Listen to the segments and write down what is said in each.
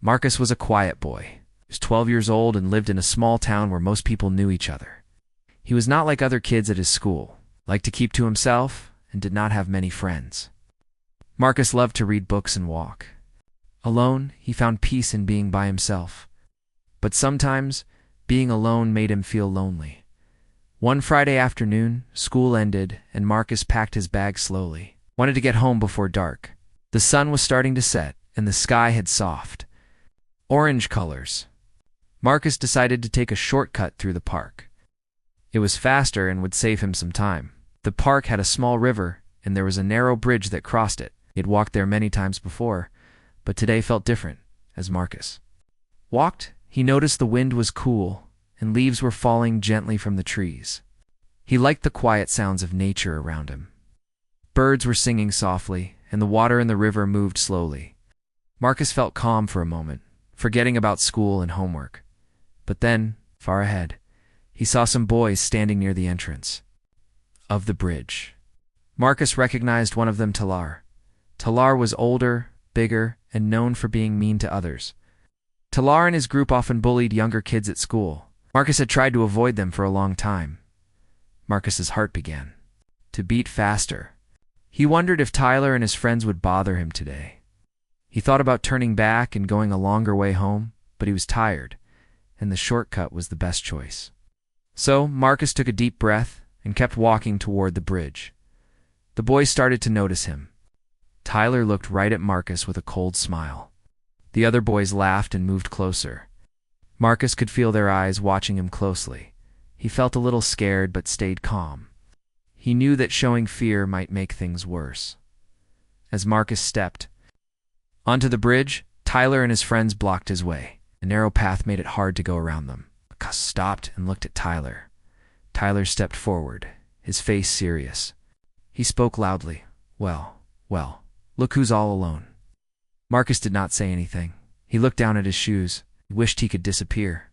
Marcus was a quiet boy. He was 12 years old and lived in a small town where most people knew each other. He was not like other kids at his school, liked to keep to himself, and did not have many friends. Marcus loved to read books and walk. Alone, he found peace in being by himself. But sometimes, being alone made him feel lonely. One Friday afternoon, school ended, and Marcus packed his bag slowly. Wanted to get home before dark. The sun was starting to set, and the sky had soft orange colors. Marcus decided to take a shortcut through the park. It was faster and would save him some time. The park had a small river, and there was a narrow bridge that crossed it. He had walked there many times before, but today felt different, as Marcus walked. He noticed the wind was cool, and leaves were falling gently from the trees. He liked the quiet sounds of nature around him. Birds were singing softly, and the water in the river moved slowly. Marcus felt calm for a moment, forgetting about school and homework. But then, far ahead, he saw some boys standing near the entrance of the bridge. Marcus recognized one of them, Talar. Talar was older, bigger, and known for being mean to others. Talar and his group often bullied younger kids at school. Marcus had tried to avoid them for a long time. Marcus's heart began to beat faster. He wondered if Tyler and his friends would bother him today. He thought about turning back and going a longer way home, but he was tired, and the shortcut was the best choice. So Marcus took a deep breath and kept walking toward the bridge. The boys started to notice him. Tyler looked right at Marcus with a cold smile. The other boys laughed and moved closer. Marcus could feel their eyes watching him closely. He felt a little scared but stayed calm. He knew that showing fear might make things worse. As Marcus stepped onto the bridge, Tyler and his friends blocked his way. A narrow path made it hard to go around them. Marcus stopped and looked at Tyler. Tyler stepped forward, his face serious. He spoke loudly. Well, look who's all alone." Marcus did not say anything. He looked down at his shoes. He wished he could disappear.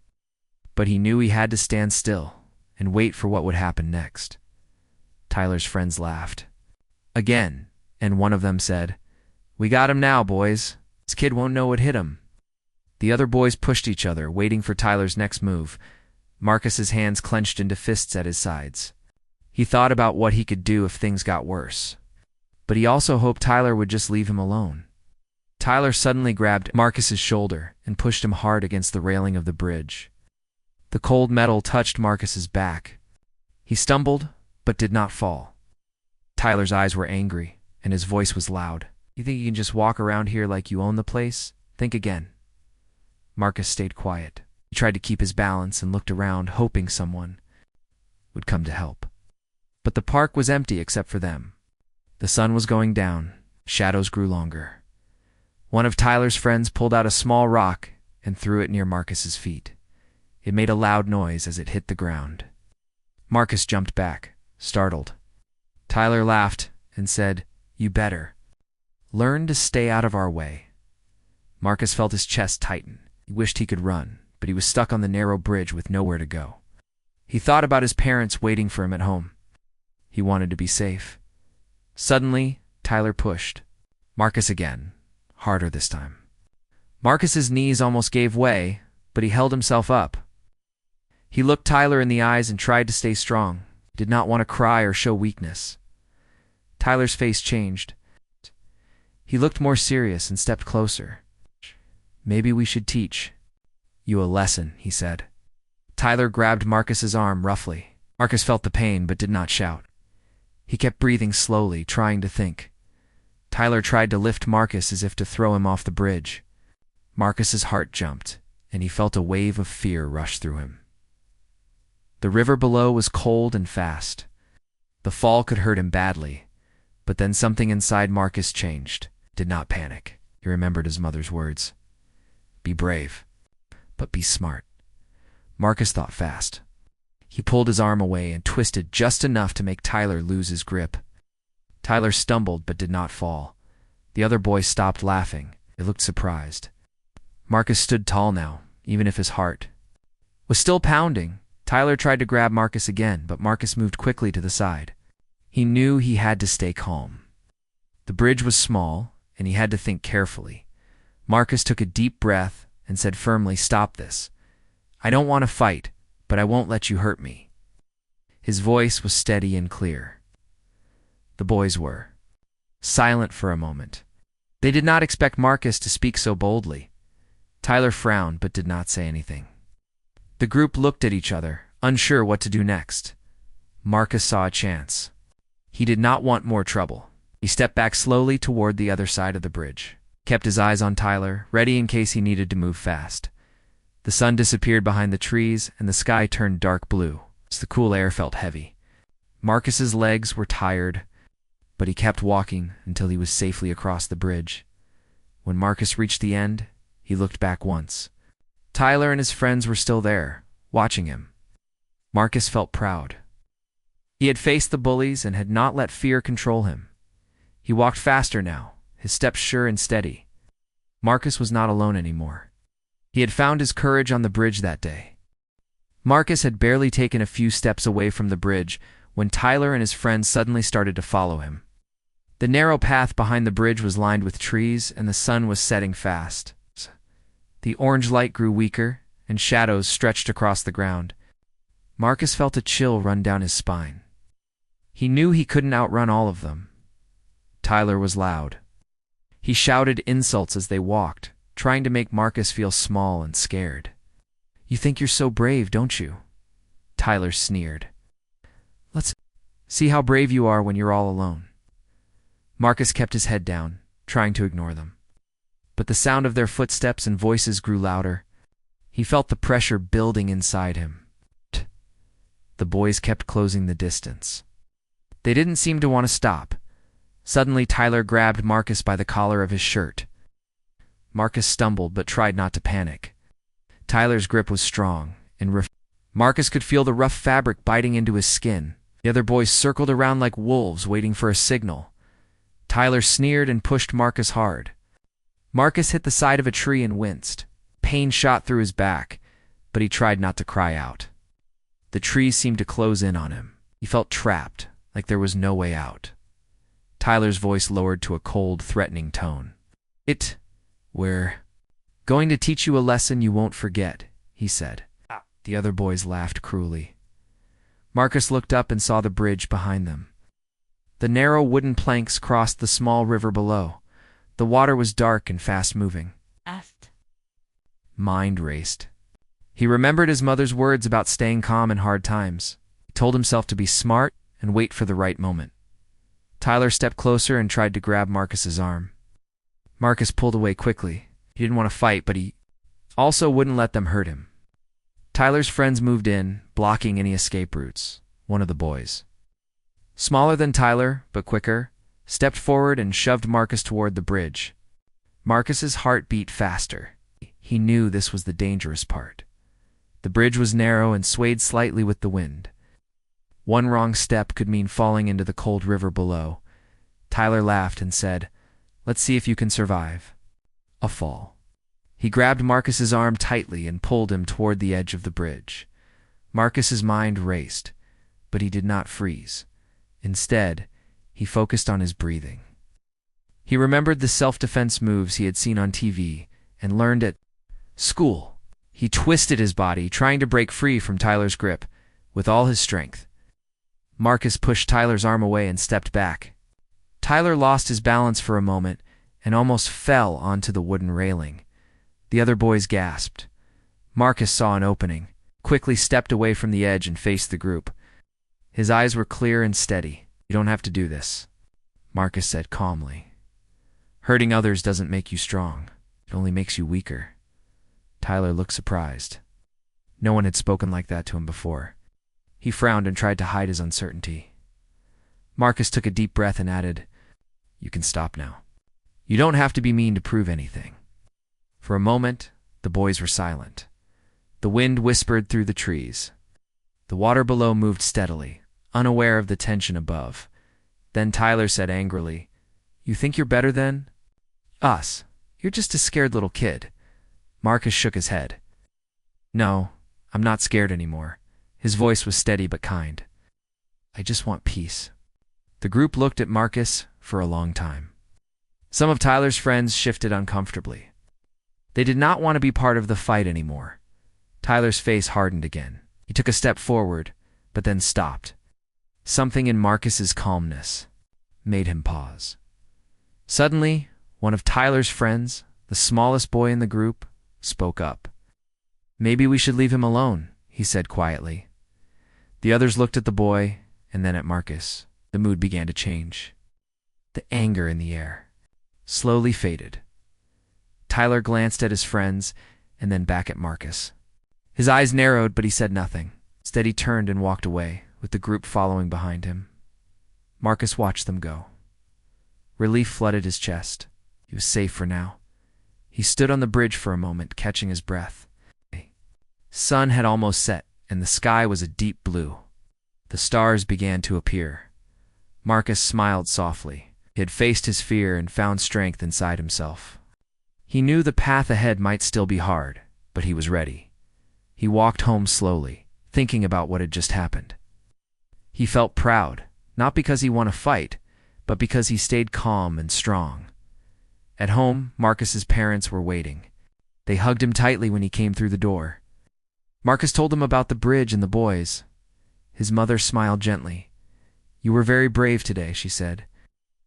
But he knew he had to stand still and wait for what would happen next. Tyler's friends laughed again, and one of them said, "We got him now, boys. This kid won't know what hit him." The other boys pushed each other, waiting for Tyler's next move. Marcus's hands clenched into fists at his sides. He thought about what he could do if things got worse. But he also hoped Tyler would just leave him alone. Tyler suddenly grabbed Marcus's shoulder and pushed him hard against the railing of the bridge. The cold metal touched Marcus's back. He stumbled, but did not fall. Tyler's eyes were angry, and his voice was loud. "You think you can just walk around here like you own the place? Think again." Marcus stayed quiet. He tried to keep his balance and looked around, hoping someone would come to help. But the park was empty except for them. The sun was going down. Shadows grew longer. One of Tyler's friends pulled out a small rock and threw it near Marcus's feet. It made a loud noise as it hit the ground. Marcus jumped back, startled. Tyler laughed and said, "You better learn to stay out of our way." Marcus felt his chest tighten. He wished he could run, but he was stuck on the narrow bridge with nowhere to go. He thought about his parents waiting for him at home. He wanted to be safe. Suddenly, Tyler pushed Marcus again, harder this time. Marcus's knees almost gave way, but he held himself up. He looked Tyler in the eyes and tried to stay strong. He did not want to cry or show weakness. Tyler's face changed. He looked more serious and stepped closer. "Maybe we should teach you a lesson," he said. Tyler grabbed Marcus's arm roughly. Marcus felt the pain but did not shout. He kept breathing slowly, trying to think. Tyler tried to lift Marcus as if to throw him off the bridge. Marcus's heart jumped, and he felt a wave of fear rush through him. The river below was cold and fast. The fall could hurt him badly, but then something inside Marcus changed. Did not panic. He remembered his mother's words. "Be brave, but be smart." Marcus thought fast. He pulled his arm away and twisted just enough to make Tyler lose his grip. Tyler stumbled but did not fall. The other boys stopped laughing. They looked surprised. Marcus stood tall now, even if his heart was still pounding. Tyler tried to grab Marcus again, but Marcus moved quickly to the side. He knew he had to stay calm. The bridge was small, and he had to think carefully. Marcus took a deep breath and said firmly, "Stop this. I don't want to fight, but I won't let you hurt me." His voice was steady and clear. The boys were silent for a moment. They did not expect Marcus to speak so boldly. Tyler frowned but did not say anything. The group looked at each other, unsure what to do next. Marcus saw a chance. He did not want more trouble. He stepped back slowly toward the other side of the bridge, kept his eyes on Tyler, ready in case he needed to move fast. The sun disappeared behind the trees and the sky turned dark blue, so the cool air felt heavy. Marcus's legs were tired, but he kept walking until he was safely across the bridge. When Marcus reached the end, he looked back once. Tyler and his friends were still there, watching him. Marcus felt proud. He had faced the bullies and had not let fear control him. He walked faster now, his steps sure and steady. Marcus was not alone anymore. He had found his courage on the bridge that day. Marcus had barely taken a few steps away from the bridge when Tyler and his friends suddenly started to follow him. The narrow path behind the bridge was lined with trees and the sun was setting fast. The orange light grew weaker and shadows stretched across the ground. Marcus felt a chill run down his spine. He knew he couldn't outrun all of them. Tyler was loud. He shouted insults as they walked, trying to make Marcus feel small and scared. "You think you're so brave, don't you?" Tyler sneered. "Let's see how brave you are when you're all alone." Marcus kept his head down, trying to ignore them. But the sound of their footsteps and voices grew louder. He felt the pressure building inside him. The boys kept closing the distance. They didn't seem to want to stop. Suddenly, Tyler grabbed Marcus by the collar of his shirt. Marcus stumbled but tried not to panic. Tyler's grip was strong and rough. Marcus could feel the rough fabric biting into his skin. The other boys circled around like wolves waiting for a signal. Tyler sneered and pushed Marcus hard. Marcus hit the side of a tree and winced. Pain shot through his back, but he tried not to cry out. The trees seemed to close in on him. He felt trapped, like there was no way out. Tyler's voice lowered to a cold, threatening tone. "We're going to teach you a lesson you won't forget," he said. The other boys laughed cruelly. Marcus looked up and saw the bridge behind them. The narrow wooden planks crossed the small river below. The water was dark and fast-moving. Mind raced. He remembered his mother's words about staying calm in hard times. He told himself to be smart and wait for the right moment. Tyler stepped closer and tried to grab Marcus's arm. Marcus pulled away quickly. He didn't want to fight, but he also wouldn't let them hurt him. Tyler's friends moved in, blocking any escape routes. One of the boys, smaller than Tyler, but quicker, stepped forward and shoved Marcus toward the bridge. Marcus's heart beat faster. He knew this was the dangerous part. The bridge was narrow and swayed slightly with the wind. One wrong step could mean falling into the cold river below. Tyler laughed and said, "Let's see if you can survive a fall." He grabbed Marcus's arm tightly and pulled him toward the edge of the bridge. Marcus's mind raced, but he did not freeze. Instead, he focused on his breathing. He remembered the self-defense moves he had seen on TV and learned at school. He twisted his body, trying to break free from Tyler's grip with all his strength. Marcus pushed Tyler's arm away and stepped back. Tyler lost his balance for a moment and almost fell onto the wooden railing. The other boys gasped. Marcus saw an opening, quickly stepped away from the edge and faced the group. His eyes were clear and steady. "You don't have to do this," Marcus said calmly. "Hurting others doesn't make you strong. It only makes you weaker." Tyler looked surprised. No one had spoken like that to him before. He frowned and tried to hide his uncertainty. Marcus took a deep breath and added, "You can stop now. You don't have to be mean to prove anything." For a moment, the boys were silent. The wind whispered through the trees. The water below moved steadily, unaware of the tension above. Then Tyler said angrily, "You think you're better than us? You're just a scared little kid." Marcus shook his head. "No, I'm not scared anymore." His voice was steady but kind. "I just want peace." The group looked at Marcus for a long time. Some of Tyler's friends shifted uncomfortably. They did not want to be part of the fight anymore. Tyler's face hardened again. He took a step forward, but then stopped. Something in Marcus's calmness made him pause. Suddenly, one of Tyler's friends, the smallest boy in the group, spoke up. "Maybe we should leave him alone," he said quietly. The others looked at the boy and then at Marcus. The mood began to change. The anger in the air slowly faded. Tyler glanced at his friends and then back at Marcus. His eyes narrowed, but he said nothing. Instead, he turned and walked away, with the group following behind him. Marcus watched them go. Relief flooded his chest. He was safe for now. He stood on the bridge for a moment, catching his breath. Sun had almost set, and the sky was a deep blue. The stars began to appear. Marcus smiled softly. He had faced his fear and found strength inside himself. He knew the path ahead might still be hard, but he was ready. He walked home slowly, thinking about what had just happened. He felt proud, not because he won a fight, but because he stayed calm and strong. At home, Marcus's parents were waiting. They hugged him tightly when he came through the door. Marcus told them about the bridge and the boys. His mother smiled gently. "You were very brave today," she said.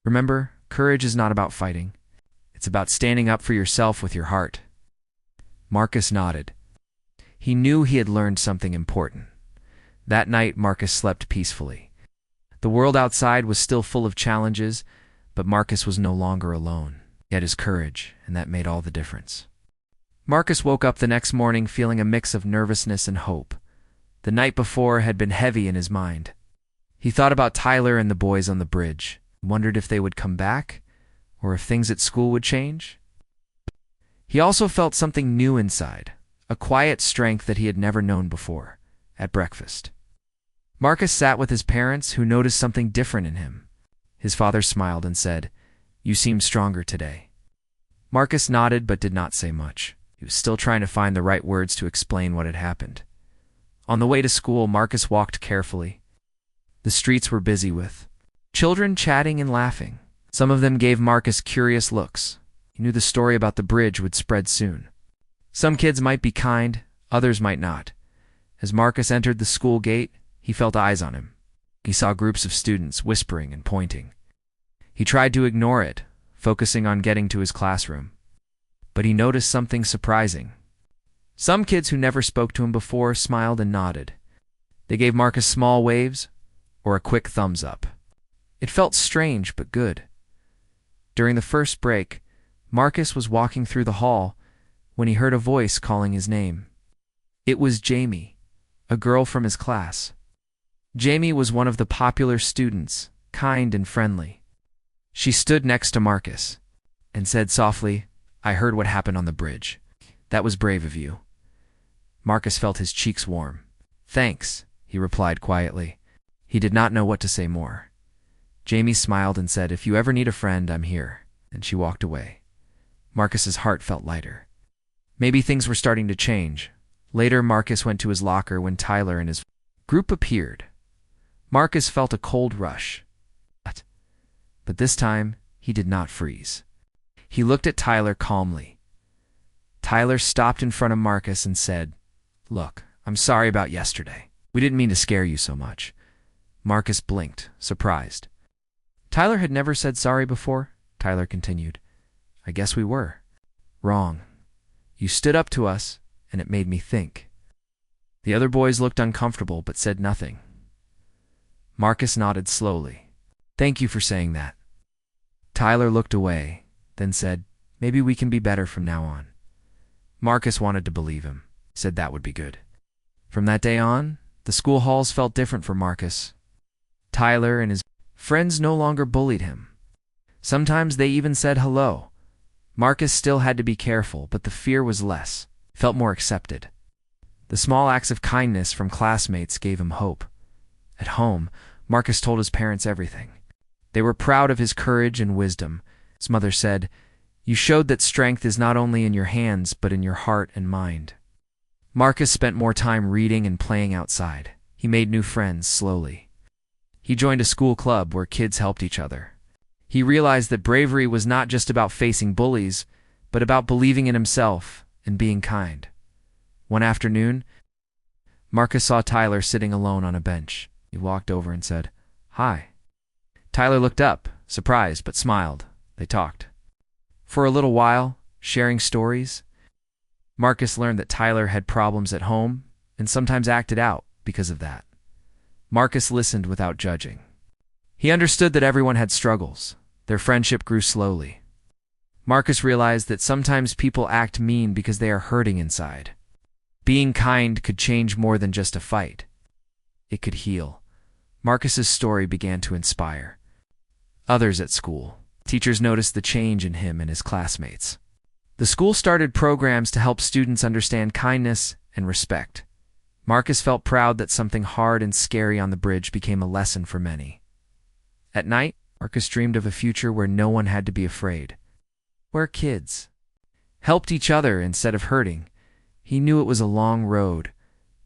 "Remember, courage is not about fighting. It's about standing up for yourself with your heart." Marcus nodded. He knew he had learned something important. That night, Marcus slept peacefully. The world outside was still full of challenges, but Marcus was no longer alone. He had his courage, and that made all the difference. Marcus woke up the next morning feeling a mix of nervousness and hope. The night before had been heavy in his mind. He thought about Tyler and the boys on the bridge, wondered if they would come back, or if things at school would change. He also felt something new inside, a quiet strength that he had never known before. At breakfast, Marcus sat with his parents, who noticed something different in him. His father smiled and said, "You seem stronger today." Marcus nodded but did not say much. He was still trying to find the right words to explain what had happened. On the way to school, Marcus walked carefully. The streets were busy with children chatting and laughing. Some of them gave Marcus curious looks. He knew the story about the bridge would spread soon. Some kids might be kind, others might not. As Marcus entered the school gate, he felt eyes on him. He saw groups of students whispering and pointing. He tried to ignore it, focusing on getting to his classroom. But he noticed something surprising. Some kids who never spoke to him before smiled and nodded. They gave Marcus small waves or a quick thumbs up. It felt strange but good. During the first break, Marcus was walking through the hall when he heard a voice calling his name. It was Jamie, a girl from his class. Jamie was one of the popular students, kind and friendly. She stood next to Marcus and said softly, "I heard what happened on the bridge. That was brave of you." Marcus felt his cheeks warm. "Thanks," he replied quietly. He did not know what to say more. Jamie smiled and said, "If you ever need a friend, I'm here." And she walked away. Marcus's heart felt lighter. Maybe things were starting to change. Later, Marcus went to his locker when Tyler and his group appeared. Marcus felt a cold rush. But this time, he did not freeze. He looked at Tyler calmly. Tyler stopped in front of Marcus and said, "Look, I'm sorry about yesterday. We didn't mean to scare you so much." Marcus blinked, surprised. Tyler had never said sorry before. Tyler continued, "I guess we were wrong. You stood up to us, and it made me think." The other boys looked uncomfortable but said nothing. Marcus nodded slowly. "Thank you for saying that." Tyler looked away, then said, "Maybe we can be better from now on." Marcus wanted to believe him, said that would be good. From that day on, the school halls felt different for Marcus. Tyler and his friends no longer bullied him. Sometimes they even said hello. Marcus still had to be careful, but the fear was less, felt more accepted. The small acts of kindness from classmates gave him hope. At home, Marcus told his parents everything. They were proud of his courage and wisdom. His mother said, "You showed that strength is not only in your hands, but in your heart and mind." Marcus spent more time reading and playing outside. He made new friends slowly. He joined a school club where kids helped each other. He realized that bravery was not just about facing bullies, but about believing in himself and being kind. One afternoon, Marcus saw Tyler sitting alone on a bench. He walked over and said, "Hi." Tyler looked up, surprised, but smiled. They talked for a little while, sharing stories. Marcus learned that Tyler had problems at home and sometimes acted out because of that. Marcus listened without judging. He understood that everyone had struggles. Their friendship grew slowly. Marcus realized that sometimes people act mean because they are hurting inside. Being kind could change more than just a fight. It could heal. Marcus's story began to inspire others at school. Teachers noticed the change in him and his classmates. The school started programs to help students understand kindness and respect. Marcus felt proud that something hard and scary on the bridge became a lesson for many. At night, Marcus dreamed of a future where no one had to be afraid, where kids helped each other instead of hurting. He knew it was a long road,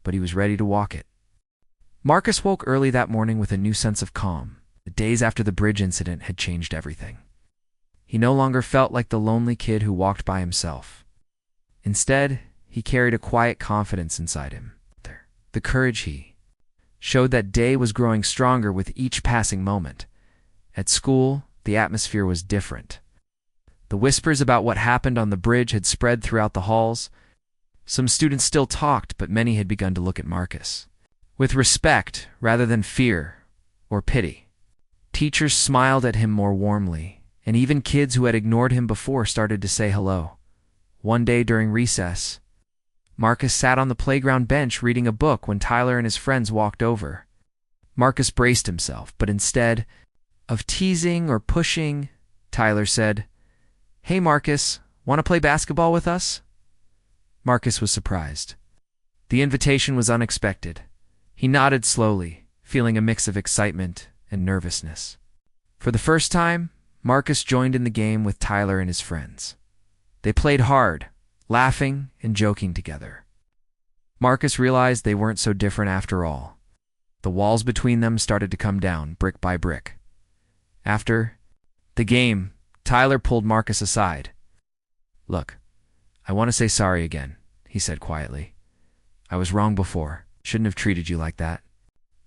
but he was ready to walk it. Marcus woke early that morning with a new sense of calm. The days after the bridge incident had changed everything. He no longer felt like the lonely kid who walked by himself. Instead, he carried a quiet confidence inside him. The courage he showed that day was growing stronger with each passing moment. At school, the atmosphere was different. The whispers about what happened on the bridge had spread throughout the halls. Some students still talked, but many had begun to look at Marcus with respect rather than fear or pity. Teachers smiled at him more warmly, and even kids who had ignored him before started to say hello. One day during recess, Marcus sat on the playground bench reading a book when Tyler and his friends walked over. Marcus braced himself, but instead of teasing or pushing, Tyler said, "Hey Marcus, want to play basketball with us?" Marcus was surprised. The invitation was unexpected. He nodded slowly, feeling a mix of excitement and nervousness. For the first time, Marcus joined in the game with Tyler and his friends. They played hard, laughing and joking together. Marcus realized they weren't so different after all. The walls between them started to come down, brick by brick. After the game, Tyler pulled Marcus aside. "Look, I want to say sorry again," he said quietly. "I was wrong before. Shouldn't have treated you like that."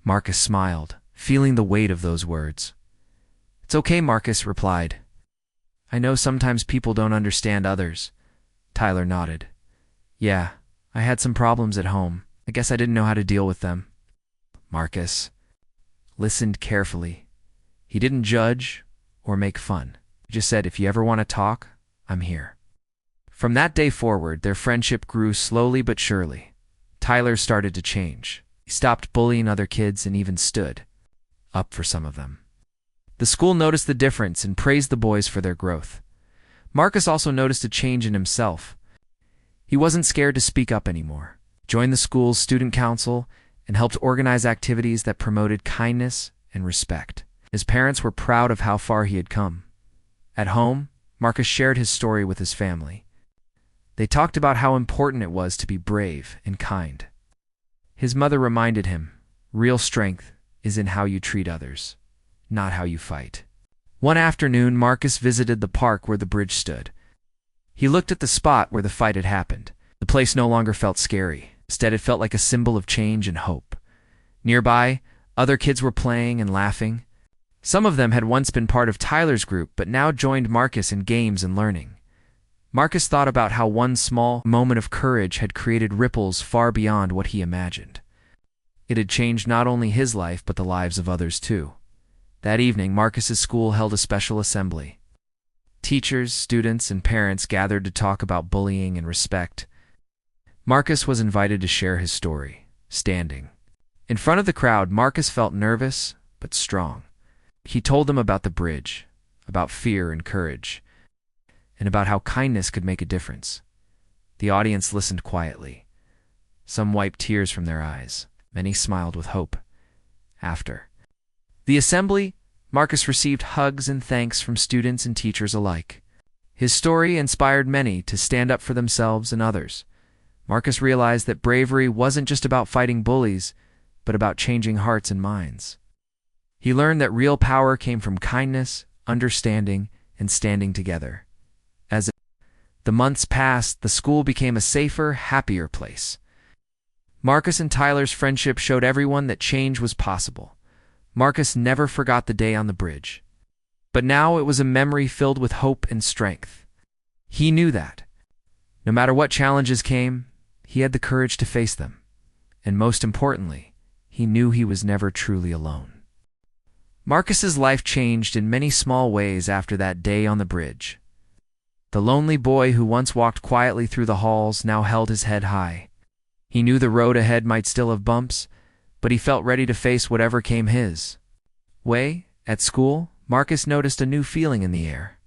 Marcus smiled, feeling the weight of those words. "It's okay," Marcus replied. "I know sometimes people don't understand others." Tyler nodded. "Yeah, I had some problems at home. I guess I didn't know how to deal with them." Marcus listened carefully. He didn't judge or make fun. He just said, "If you ever want to talk, I'm here." From that day forward, their friendship grew slowly but surely. Tyler started to change. He stopped bullying other kids and even stood up for some of them. The school noticed the difference and praised the boys for their growth. Marcus also noticed a change in himself. He wasn't scared to speak up anymore, joined the school's student council, and helped organize activities that promoted kindness and respect. His parents were proud of how far he had come. At home, Marcus shared his story with his family. They talked about how important it was to be brave and kind. His mother reminded him, "Real strength is in how you treat others, not how you fight." One afternoon, Marcus visited the park where the bridge stood. He looked at the spot where the fight had happened. The place no longer felt scary. Instead, it felt like a symbol of change and hope. Nearby, other kids were playing and laughing. Some of them had once been part of Tyler's group, but now joined Marcus in games and learning. Marcus thought about how one small moment of courage had created ripples far beyond what he imagined. It had changed not only his life, but the lives of others too. That evening, Marcus's school held a special assembly. Teachers, students, and parents gathered to talk about bullying and respect. Marcus was invited to share his story, standing. In front of the crowd, Marcus felt nervous, but strong. He told them about the bridge, about fear and courage, and about how kindness could make a difference. The audience listened quietly. Some wiped tears from their eyes. Many smiled with hope. After the assembly, Marcus received hugs and thanks from students and teachers alike. His story inspired many to stand up for themselves and others. Marcus realized that bravery wasn't just about fighting bullies, but about changing hearts and minds. He learned that real power came from kindness, understanding, and standing together. As The months passed, the school became a safer, happier place. Marcus and Tyler's friendship showed everyone that change was possible. Marcus never forgot the day on the bridge. But now it was a memory filled with hope and strength. He knew that, no matter what challenges came, he had the courage to face them. And most importantly, he knew he was never truly alone. Marcus's life changed in many small ways after that day on the bridge. The lonely boy who once walked quietly through the halls now held his head high. He knew the road ahead might still have bumps, but he felt ready to face whatever came his way. At school, Marcus noticed a new feeling in the air.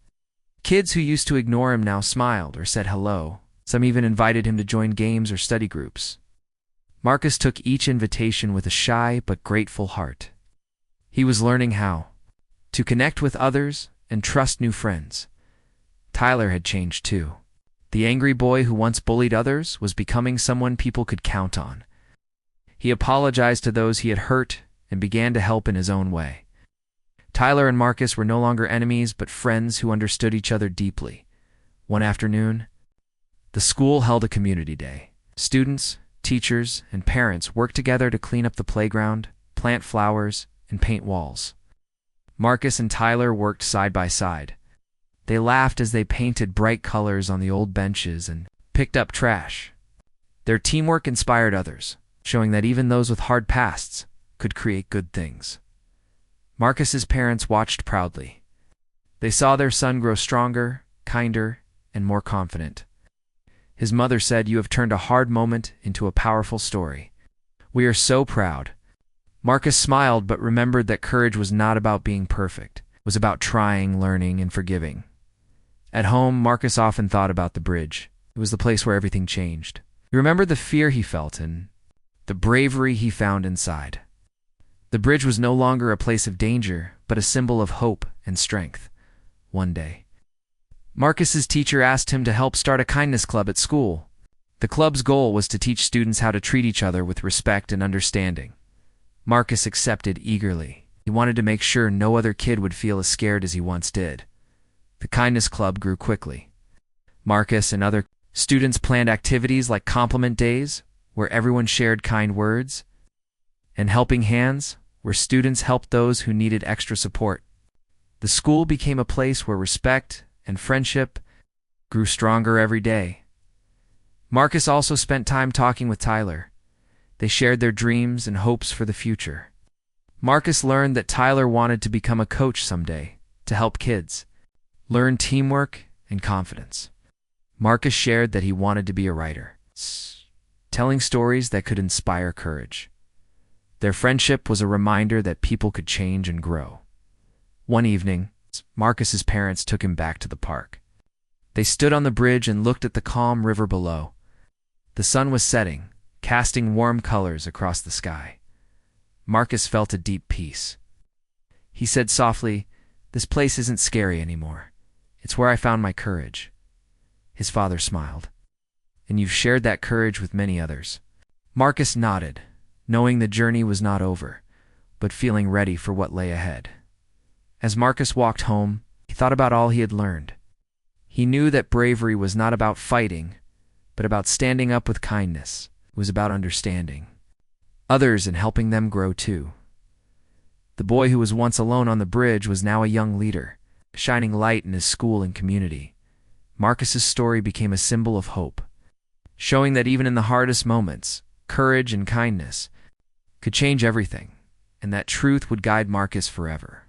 Kids who used to ignore him now smiled or said hello. Some even invited him to join games or study groups. Marcus took each invitation with a shy but grateful heart. He was learning how to connect with others and trust new friends. Tyler had changed too. The angry boy who once bullied others was becoming someone people could count on. He apologized to those he had hurt and began to help in his own way. Tyler and Marcus were no longer enemies but friends who understood each other deeply. One afternoon, the school held a community day. Students, teachers, and parents worked together to clean up the playground, plant flowers, and paint walls. Marcus and Tyler worked side by side. They laughed as they painted bright colors on the old benches and picked up trash. Their teamwork inspired others, showing that even those with hard pasts could create good things. Marcus's parents watched proudly. They saw their son grow stronger, kinder, and more confident. His mother said, "You have turned a hard moment into a powerful story. We are so proud." Marcus smiled but remembered that courage was not about being perfect. It was about trying, learning, and forgiving. At home, Marcus often thought about the bridge. It was the place where everything changed. He remembered the fear he felt and the bravery he found inside. The bridge was no longer a place of danger, but a symbol of hope and strength. One day, Marcus's teacher asked him to help start a kindness club at school. The club's goal was to teach students how to treat each other with respect and understanding. Marcus accepted eagerly. He wanted to make sure no other kid would feel as scared as he once did. The kindness club grew quickly. Marcus and other students planned activities like compliment days, where everyone shared kind words, and helping hands, where students helped those who needed extra support. The school became a place where respect and friendship grew stronger every day. Marcus also spent time talking with Tyler. They shared their dreams and hopes for the future. Marcus learned that Tyler wanted to become a coach someday, to help kids learn teamwork and confidence. Marcus shared that he wanted to be a writer, telling stories that could inspire courage. Their friendship was a reminder that people could change and grow. One evening, Marcus's parents took him back to the park. They stood on the bridge and looked at the calm river below. The sun was setting, casting warm colors across the sky. Marcus felt a deep peace. He said softly, "This place isn't scary anymore. It's where I found my courage." His father smiled. "And you've shared that courage with many others." Marcus nodded, knowing the journey was not over, but feeling ready for what lay ahead. As Marcus walked home, he thought about all he had learned. He knew that bravery was not about fighting, but about standing up with kindness. It was about understanding others and helping them grow too. The boy who was once alone on the bridge was now a young leader, shining light in his school and community. Marcus's story became a symbol of hope, showing that even in the hardest moments, courage and kindness could change everything, and that truth would guide Marcus forever.